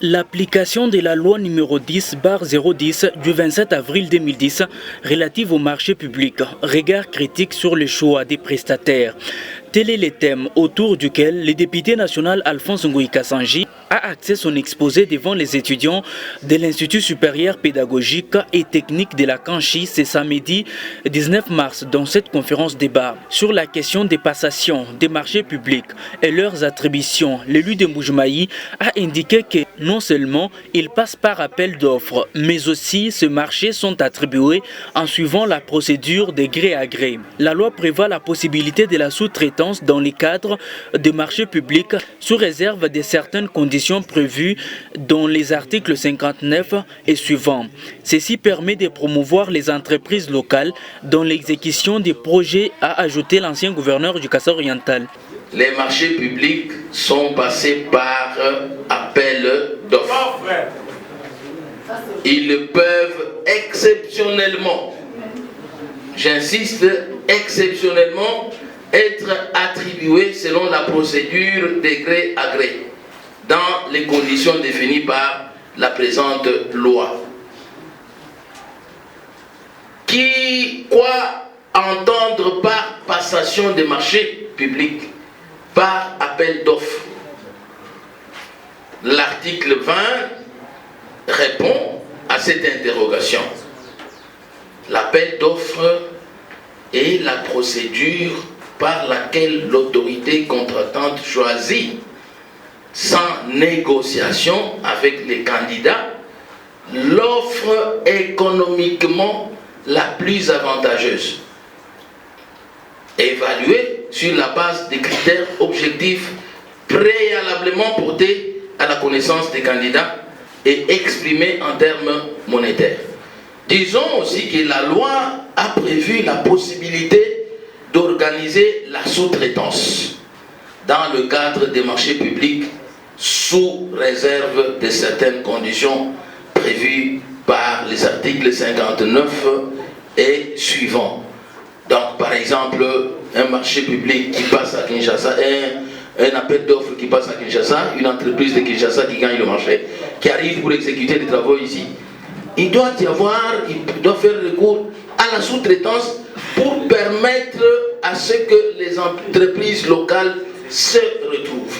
L'application de la loi numéro 10/010 du 27 avril 2010 relative au marché public, regard critique sur le choix des prestataires. Tel est le thème autour duquel le député national Alphonse Ngoï Kassanji a axé son exposé devant les étudiants de l'Institut supérieur pédagogique et technique de la Kanchi ce samedi 19 mars dans cette conférence débat sur la question des passations des marchés publics et leurs attributions. L'élu de Mboujmaï a indiqué que non seulement ils passent par appel d'offres, mais aussi ces marchés sont attribués en suivant la procédure de gré à gré. La loi prévoit la possibilité de la sous-traitance dans les cadres des marchés publics sous réserve de certaines conditions prévues dans les articles 59 et suivants. Ceci permet de promouvoir les entreprises locales dans l'exécution des projets, a ajouté l'ancien gouverneur du Kassai oriental. Les marchés publics sont passés par appel d'offres. Ils peuvent exceptionnellement, j'insiste, exceptionnellement, être attribués selon la procédure de gré à gré, dans les conditions définies par la présente loi. Quoi entendre par passation des marchés publics, par appel d'offres? L'article 20 répond à cette interrogation. L'appel d'offres est la procédure par laquelle l'autorité contractante choisit, sans négociation avec les candidats, l'offre économiquement la plus avantageuse, évaluée sur la base des critères objectifs préalablement portés à la connaissance des candidats et exprimés en termes monétaires. Disons aussi que la loi a prévu la possibilité d'organiser la sous-traitance dans le cadre des marchés publics sous réserve de certaines conditions prévues par les articles 59 et suivants. Donc par exemple, un marché public qui passe à Kinshasa, un appel d'offres qui passe à Kinshasa, une entreprise de Kinshasa qui gagne le marché, qui arrive pour exécuter des travaux ici. Il doit faire recours à la sous-traitance pour permettre à ce que les entreprises locales se retrouvent.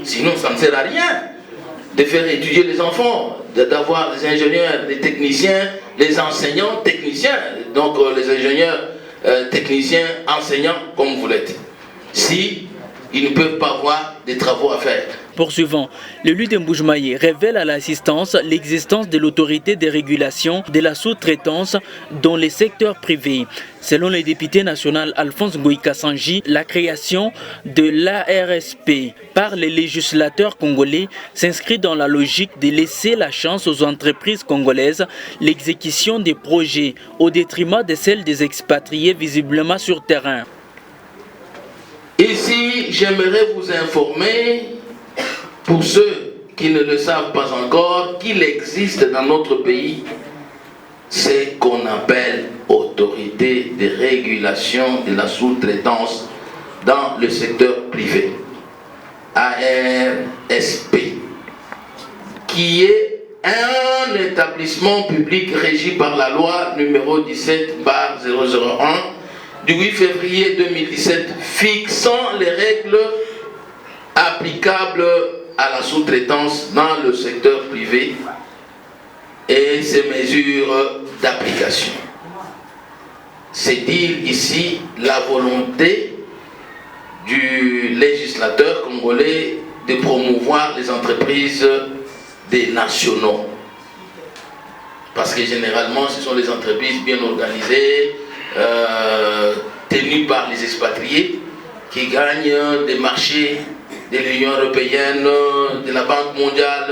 Sinon, ça ne sert à rien de faire étudier les enfants, d'avoir des ingénieurs, des techniciens, les enseignants, techniciens, donc les ingénieurs, techniciens, enseignants, comme vous l'êtes. Si ils ne peuvent pas avoir des travaux à faire. Poursuivant, l'élu de Mboujmaï révèle à l'assistance l'existence de l'autorité de régulation de la sous-traitance dans les secteurs privés. Selon le député national Alphonse Ngoï Kassanji, la création de l'ARSP par les législateurs congolais s'inscrit dans la logique de laisser la chance aux entreprises congolaises l'exécution des projets au détriment de celles des expatriés visiblement sur terrain. Ici, j'aimerais vous informer, pour ceux qui ne le savent pas encore, qu'il existe dans notre pays ce qu'on appelle autorité de régulation de la sous-traitance dans le secteur privé, ARSP, qui est un établissement public régi par la loi numéro 17/001 du 8 février 2017 fixant les règles applicables à la sous-traitance dans le secteur privé et ses mesures d'application. C'est dire ici la volonté du législateur congolais de promouvoir les entreprises des nationaux. Parce que généralement, ce sont les entreprises bien organisées, tenues par les expatriés, qui gagnent des marchés de l'Union européenne, de la Banque mondiale,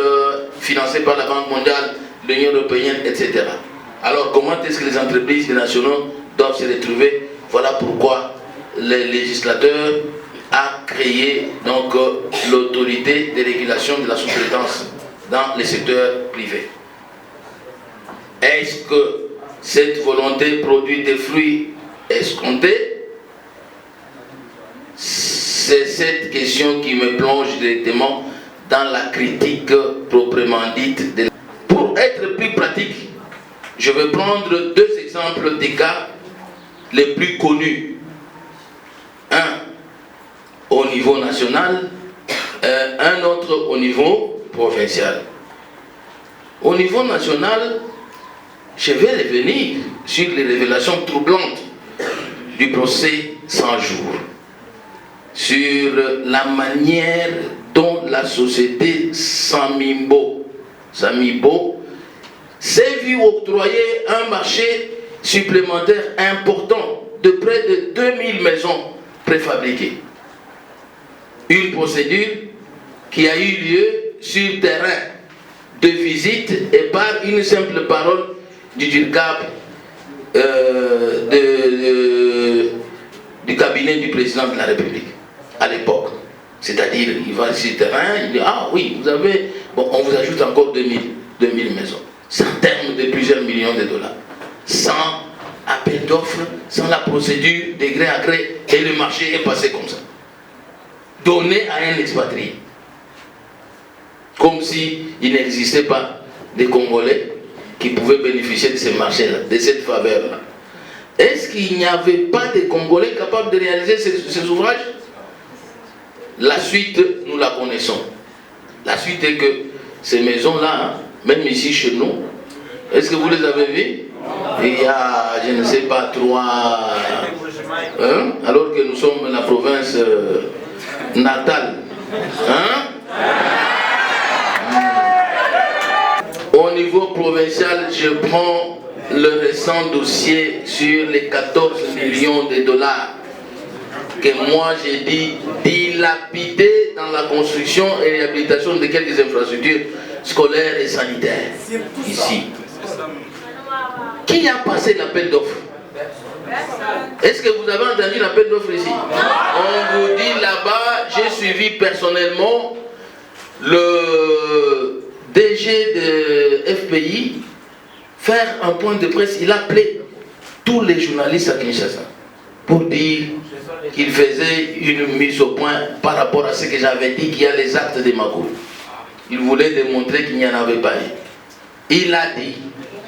financés par la Banque mondiale, l'Union européenne, etc. Alors comment est-ce que les entreprises nationaux doivent se retrouver? Voilà pourquoi le législateur a créé donc l'autorité de régulation de la sous-traitance dans les secteurs privés. Est-ce que cette volonté produit des fruits escomptés? c'est cette question qui me plonge directement dans la critique proprement dite. Pour être plus pratique, je vais prendre deux exemples des cas les plus connus. Un au niveau national, un autre au niveau provincial. Au niveau national, je vais revenir sur les révélations troublantes du procès 100 jours, sur la manière dont la société Samibo s'est vue octroyer un marché supplémentaire important de près de 2000 maisons préfabriquées. Une procédure qui a eu lieu sur terrain de visite et par une simple parole du DIRCAP du cabinet du président de la République à l'époque. C'est-à-dire, il va sur le terrain, il dit, ah oui, vous avez, bon, on vous ajoute encore 2000 maisons. C'est en termes de plusieurs millions de dollars. Sans appel d'offres, sans la procédure de gré à gré, et le marché est passé comme ça. Donné à un expatrié. Comme s'il n'existait pas des Congolais qui pouvaient bénéficier de ces marchés-là, de cette faveur-là. Est-ce qu'il n'y avait pas de Congolais capables de réaliser ces ouvrages? La suite, nous la connaissons. La suite est que ces maisons-là, même ici chez nous, est-ce que vous les avez vues? Il y a, je ne sais pas, 3... Hein? Alors que nous sommes la province natale. Hein? Au niveau provincial, je prends le récent dossier sur les 14 millions de dollars que moi j'ai dit dilapidés dans la construction et réhabilitation de quelques infrastructures scolaires et sanitaires ici. Qui a passé l'appel d'offres? Est-ce que vous avez entendu l'appel d'offres ici? On vous dit là-bas, j'ai suivi personnellement le DG de FPI faire un point de presse. Il a appelé tous les journalistes à Kinshasa pour dire qu'il faisait une mise au point par rapport à ce que j'avais dit, qu'il y a les actes de Magoul. Il voulait démontrer qu'il n'y en avait pas eu. Il a dit,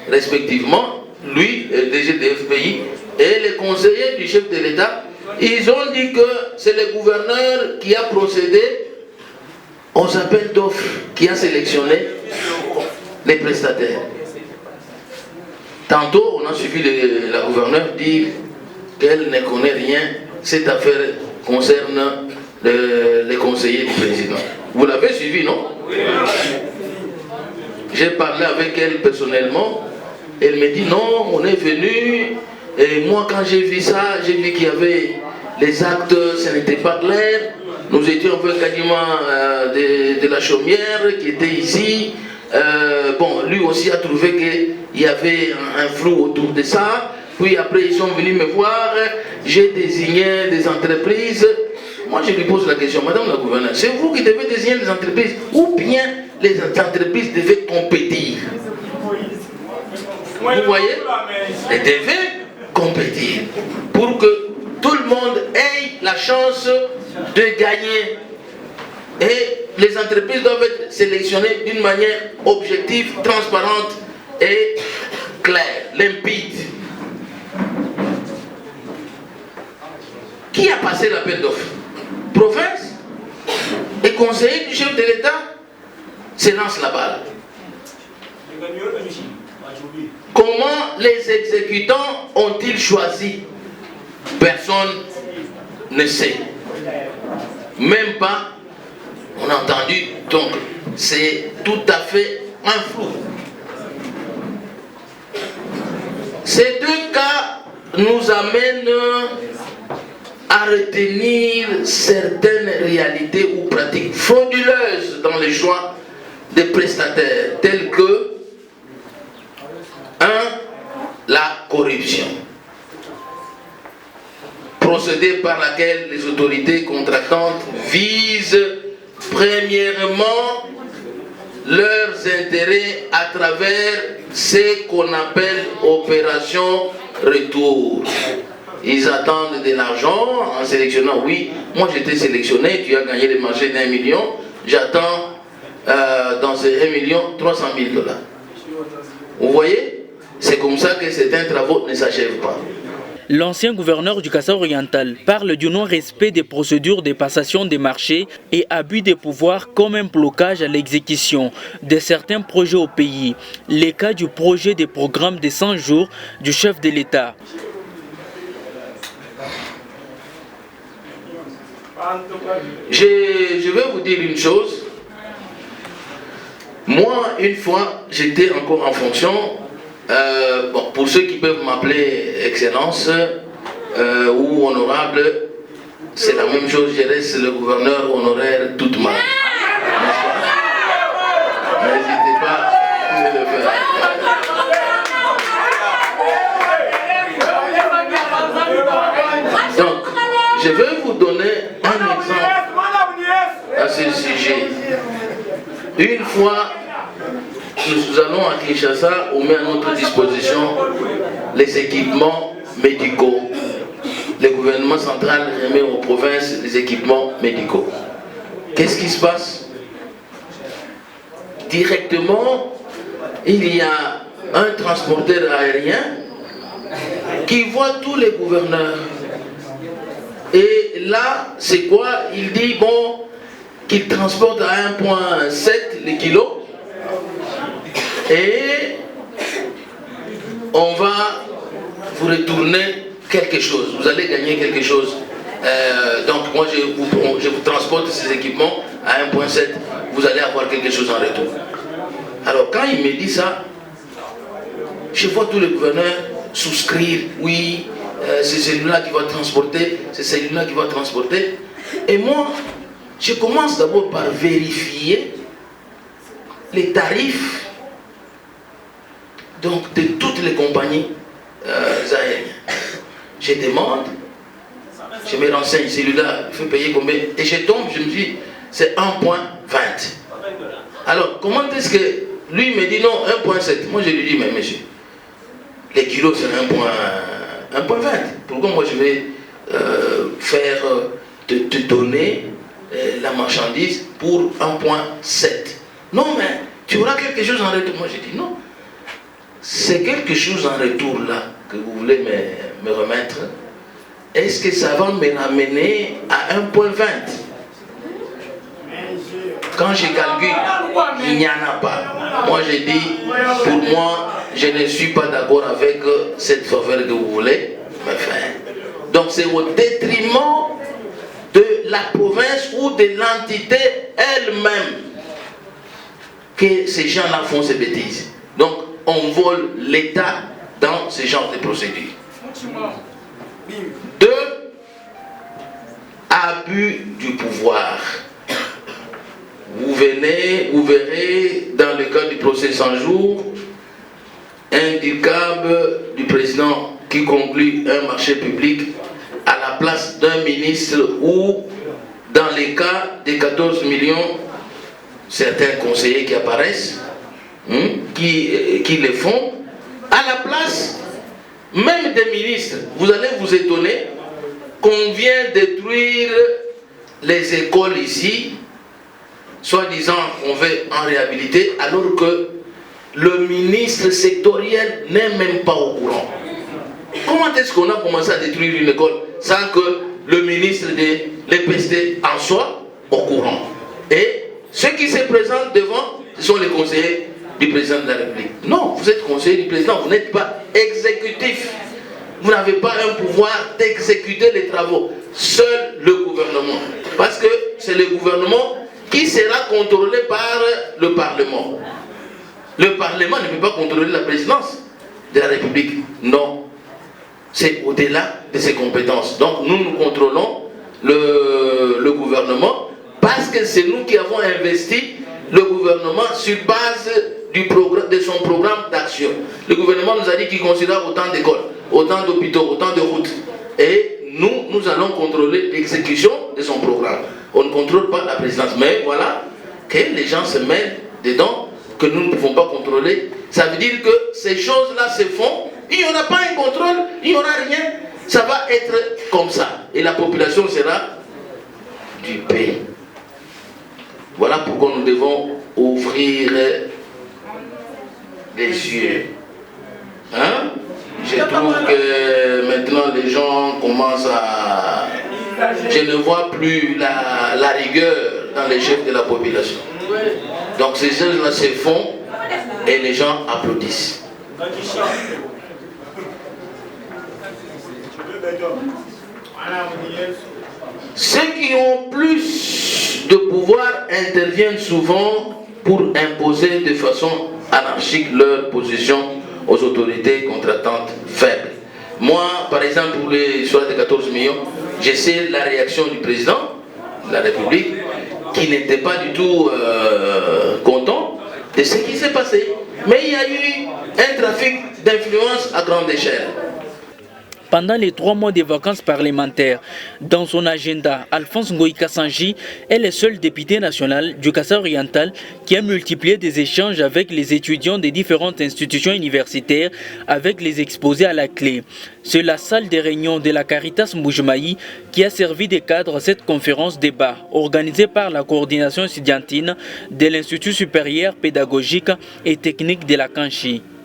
respectivement, lui, le DG de FPI, et les conseillers du chef de l'État, ils ont dit que c'est le gouverneur qui a procédé aux appels d'offres, qui a sélectionné les prestataires. Tantôt, on a suivi la gouverneure dire qu'elle ne connaît rien. Cette affaire concerne les conseillers du président. Vous l'avez suivi, non? Oui. J'ai parlé avec elle personnellement. Elle me dit non, on est venu. Et moi, quand j'ai vu ça, j'ai vu qu'il y avait les actes, ce n'était pas clair. Nous étions un peu quasiment de la chaumière qui était ici. Bon, lui aussi a trouvé qu'il y avait un flou autour de ça. Puis après, ils sont venus me voir. J'ai désigné des entreprises. Moi, je lui pose la question, Madame la gouverneure, c'est vous qui devez désigner les entreprises ou bien les entreprises devaient compétir? Vous voyez? Elles devaient compétir pour que tout le monde ait la chance de gagner. Et les entreprises doivent être sélectionnées d'une manière objective, transparente et claire, limpide. Qui a passé l'appel d'offres? Province et conseiller du chef de l'État se lance la balle. Comment les exécutants ont-ils choisi? Personne ne sait. Même pas, on a entendu, donc c'est tout à fait un flou. Ces deux cas nous amènent à retenir certaines réalités ou pratiques frauduleuses dans les choix des prestataires, telles que 1. La corruption. Procédé par laquelle les autorités contractantes visent premièrement leurs intérêts à travers ce qu'on appelle opération retour. ils attendent de l'argent en sélectionnant. Oui, moi j'étais sélectionné, tu as gagné les marchés d'1 million, j'attends dans ces 1 million 300 000 $. Vous voyez, c'est comme ça que certains travaux ne s'achèvent pas. L'ancien gouverneur du Kasaï oriental parle du non-respect des procédures de passation des marchés et abus des pouvoirs comme un blocage à l'exécution de certains projets au pays. Les cas du projet des programmes de 100 jours du chef de l'État. Je vais vous dire une chose. Moi, une fois, j'étais encore en fonction. Bon, pour ceux qui peuvent m'appeler Excellence ou Honorable, c'est la même chose, je reste le gouverneur honoraire toute ma vie. N'hésitez pas à le faire. Donc, je vais vous donner un exemple à ce sujet. Une fois, nous allons à Kinshasa, on met à notre disposition les équipements médicaux. Le gouvernement central remet aux provinces les équipements médicaux. Qu'est-ce qui se passe? Directement, il y a un transporteur aérien qui voit tous les gouverneurs. Et là, c'est quoi? Il dit, bon, qu'il transporte à 1,7 les kilos. Et on va vous retourner quelque chose. Vous allez gagner quelque chose. Donc moi je vous transporte ces équipements à 1,7. Vous allez avoir quelque chose en retour. Alors quand il me dit ça, je vois tous les gouverneurs souscrire. Oui, c'est celui-là qui va transporter. C'est celui-là qui va transporter. Et moi, je commence d'abord par vérifier les tarifs donc de toutes les compagnies aériennes. Je demande, je me renseigne, celui-là, il faut payer combien? Et je tombe, je me dis, c'est 1,20. Alors, comment est-ce que lui me dit non, 1,7? Moi je lui dis, mais monsieur, les kilos c'est 1,20. Pourquoi moi je vais faire te donner la marchandise pour 1,7? Non, mais tu auras quelque chose en retour. Moi je dis non. C'est quelque chose en retour là que vous voulez me remettre. Est-ce que ça va me ramener à 1,20? Quand je calcule, il n'y en a pas. Moi je dis, pour moi, je ne suis pas d'accord avec cette faveur que vous voulez me faire. Donc c'est au détriment de la province ou de l'entité elle-même que ces gens-là font ces bêtises. Donc on vole l'État dans ce genre de procédures. 2. Abus du pouvoir. Vous verrez dans le cas du procès 100 jours, un dicable du président qui conclut un marché public à la place d'un ministre ou dans les cas des 14 millions, certains conseillers qui apparaissent, qui le font, à la place même des ministres. Vous allez vous étonner qu'on vient détruire les écoles ici, soi-disant qu'on veut en réhabiliter, alors que le ministre sectoriel n'est même pas au courant. Comment est-ce qu'on a commencé à détruire une école sans que le ministre de l'EPST en soit au courant? Et ceux qui se présentent devant, ce sont les conseillers du président de la République. Non, vous êtes conseiller du président, vous n'êtes pas exécutif. Vous n'avez pas un pouvoir d'exécuter les travaux. Seul le gouvernement. Parce que c'est le gouvernement qui sera contrôlé par le Parlement. Le Parlement ne peut pas contrôler la présidence de la République. Non. C'est au-delà de ses compétences. Donc nous contrôlons le gouvernement parce que c'est nous qui avons investi le gouvernement sur base de son programme d'action. Le gouvernement nous a dit qu'il considère autant d'écoles, autant d'hôpitaux, autant de routes. Et nous allons contrôler l'exécution de son programme. On ne contrôle pas la présidence. Mais voilà que les gens se mêlent dedans, que nous ne pouvons pas contrôler. Ça veut dire que ces choses-là se font, il n'y aura pas un contrôle, il n'y aura rien. Ça va être comme ça. Et la population sera dupée. Voilà pourquoi nous devons ouvrir les yeux. Hein? Je trouve que maintenant les gens commencent à... Je ne vois plus la rigueur dans les chefs de la population. Donc ces choses-là se font et les gens applaudissent. Ceux qui ont plus de pouvoir interviennent souvent pour imposer de façon anarchique leur position aux autorités contractantes faibles. Moi, par exemple, pour les soins de 14 millions, je sais la réaction du président de la République qui n'était pas du tout content de ce qui s'est passé. Mais il y a eu un trafic d'influence à grande échelle. Pendant les 3 mois de vacances parlementaires, dans son agenda, Alphonse Ngoï Kassanji est le seul député national du Kassai oriental qui a multiplié des échanges avec les étudiants des différentes institutions universitaires avec les exposés à la clé. C'est la salle de réunion de la Caritas Mbujimayi qui a servi de cadre à cette conférence débat organisée par la coordination étudiantine de l'Institut supérieur pédagogique et technique de la Kanchi.